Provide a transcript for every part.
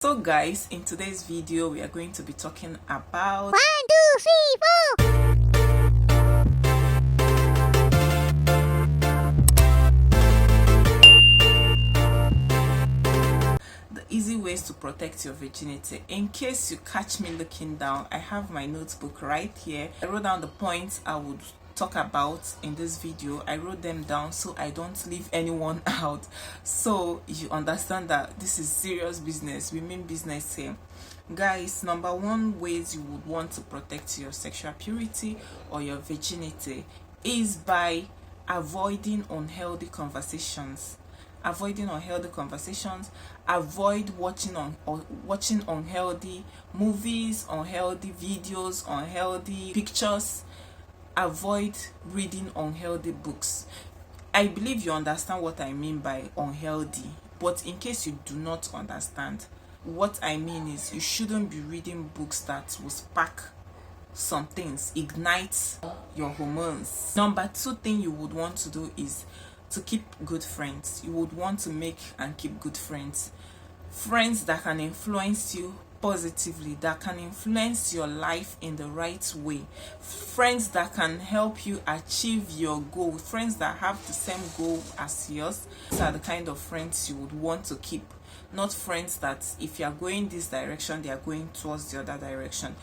So guys, in today's video we are going to be talking about 1, 2, 3, 4. the easy ways to protect your virginity. In case you catch me looking down, I have my notebook right here. I wrote down the points I would talk about in this video. I wrote them down so I don't leave anyone out, so you understand that this is serious business. We mean business here, guys. Number one ways you would want to protect your sexual purity or your virginity is by avoiding unhealthy conversations. Avoid watching unhealthy movies, unhealthy videos, unhealthy pictures. Avoid reading unhealthy books. I believe you understand what I mean by unhealthy, but in case you do not understand, what I mean is you shouldn't be reading books that will spark some things, ignite your hormones. Number two thing you would want to do is to keep good friends. You would want to make and keep good friends that can influence you positively, that can influence your life in the right way, friends that can help you achieve your goal, friends that have the same goal as yours. These are the kind of friends you would want to keep, not friends that if you are going this direction they are going towards the other direction.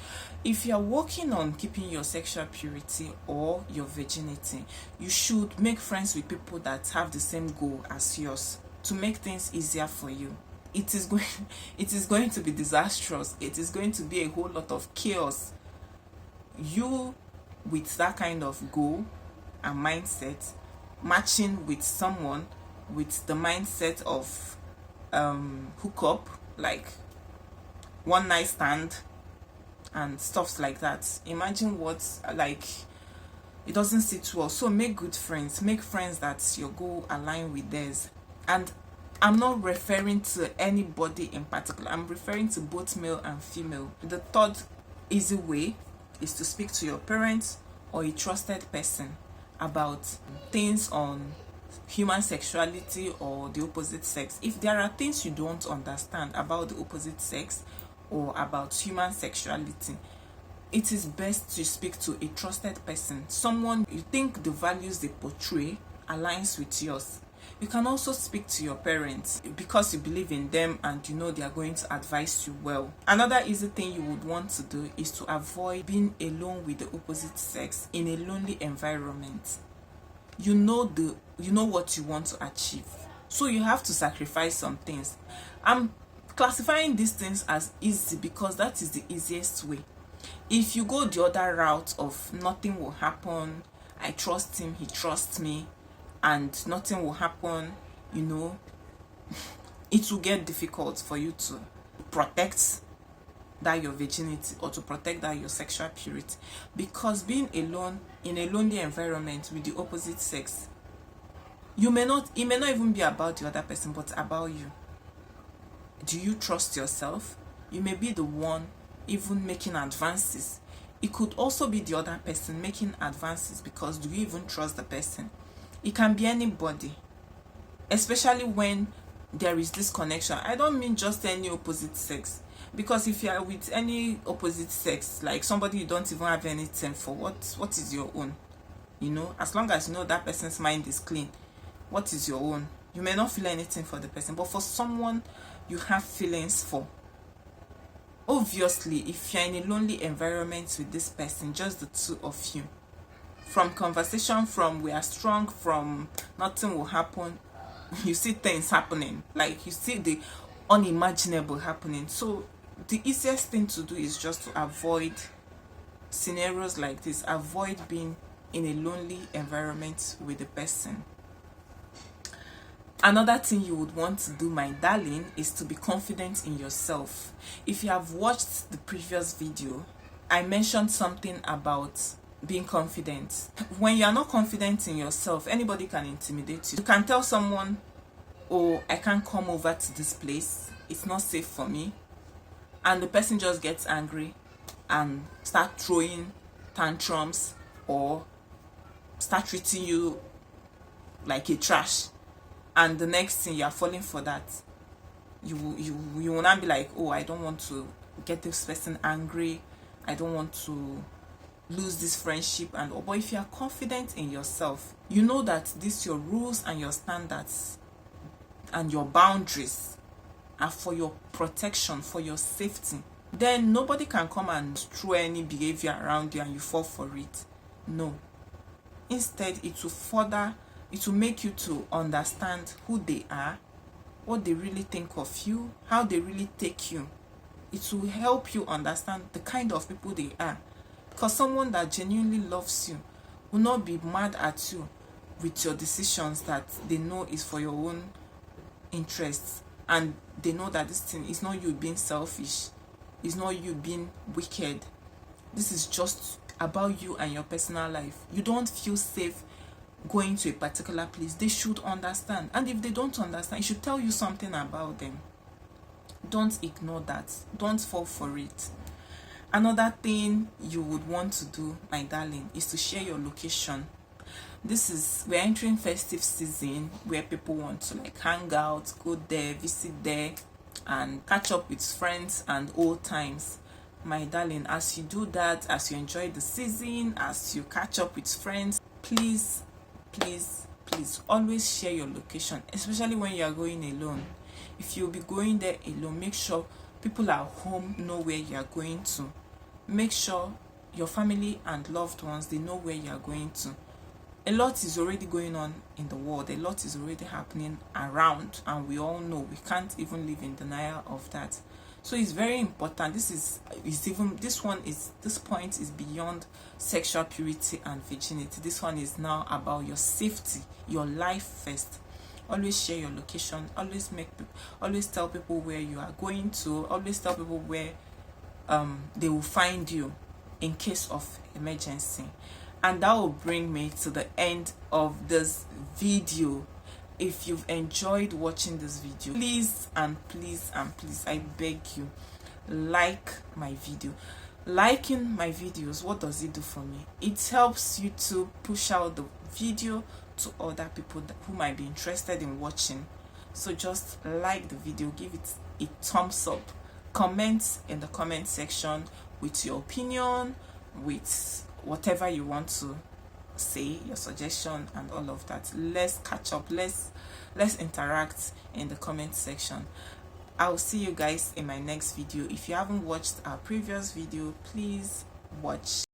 If you are working on keeping your sexual purity or your virginity, you should make friends with people that have the same goal as yours to make things easier for you. It is going to be disastrous. It is going to be a whole lot of chaos. You with that kind of goal and mindset matching with someone with the mindset of hookup, like one night stand and stuff like that. Imagine what, like, it doesn't sit well. So make good friends, make friends that your goal align with theirs. And I'm not referring to anybody in particular, I'm referring to both male and female. The third easy way is to speak to your parents or a trusted person about things on human sexuality or the opposite sex. If there are things you don't understand about the opposite sex or about human sexuality, it is best to speak to a trusted person, someone you think the values they portray aligns with yours. You can also speak to your parents because you believe in them and you know they are going to advise you well. Another easy thing you would want to do is to avoid being alone with the opposite sex in a lonely environment. You know what you want to achieve, so you have to sacrifice some things. I'm classifying these things as easy because that is the easiest way. If you go the other route of nothing will happen, I trust him, he trusts me, and nothing will happen, it will get difficult for you to protect that your virginity or to protect that your sexual purity, because being alone in a lonely environment with the opposite sex, it may not even be about the other person but about you. Do you trust yourself? You may be the one even making advances. It could also be the other person making advances, because do you even trust the person? It can be anybody, especially when there is this connection. I don't mean just any opposite sex, because if you are with any opposite sex, like somebody you don't even have anything for, what is your own? As long as you know that person's mind is clean, what is your own? You may not feel anything for the person, but for someone you have feelings for. Obviously, if you're in a lonely environment with this person, just the two of you, from conversation, from we are strong, from nothing will happen, you see things happening, like you see the unimaginable happening. So the easiest thing to do is just to avoid scenarios like this. Avoid being in a lonely environment with the person. Another thing you would want to do, my darling, is to be confident in yourself. If you have watched the previous video, I mentioned something about being confident. When you are not confident in yourself, anybody can intimidate you. You can tell someone, oh, I can't come over to this place, it's not safe for me, and the person just gets angry and start throwing tantrums or start treating you like a trash, and the next thing you are falling for that. you will not be like, oh, I don't want to get this person angry, I don't want to lose this friendship and all. But if you are confident in yourself, you know that these your rules and your standards and your boundaries are for your protection, for your safety, then nobody can come and throw any behavior around you and you fall for it. No. Instead, it will make you to understand who they are, what they really think of you, how they really take you. It will help you understand the kind of people they are. Because someone that genuinely loves you will not be mad at you with your decisions that they know is for your own interests, and they know that this thing is not you being selfish, it's not you being wicked. This is just about you and your personal life. You don't feel safe going to a particular place. They should understand, and if they don't understand, it should tell you something about them. Don't ignore that. Don't fall for it. Another thing you would want to do, my darling, is to share your location. We're entering festive season where people want to like hang out, go there, visit there, and catch up with friends and old times. My darling, as you do that, as you enjoy the season, as you catch up with friends, please always share your location, especially when you are going alone. If you'll be going there alone, make sure people at home know where you are going to. Make sure your family and loved ones, they know where you are going to. A lot is already going on in the world. A lot is already happening around, and we all know. We can't even live in denial of that. So it's very important. This point is beyond sexual purity and virginity. This one is now about your safety, your life first. Always share your location. Always tell people where you are going to. Always tell people where they will find you in case of emergency. And that will bring me to the end of this video. If you've enjoyed watching this video, please, I beg you, like my video. Liking my videos, what does it do for me? It helps you to push out the video to other people who might be interested in watching. So just like the video, give it a thumbs up, comment in the comment section with your opinion, with whatever you want to say, your suggestion and all of that. Let's catch up, let's interact in the comment section. I'll see you guys in my next video. If you haven't watched our previous video, please watch.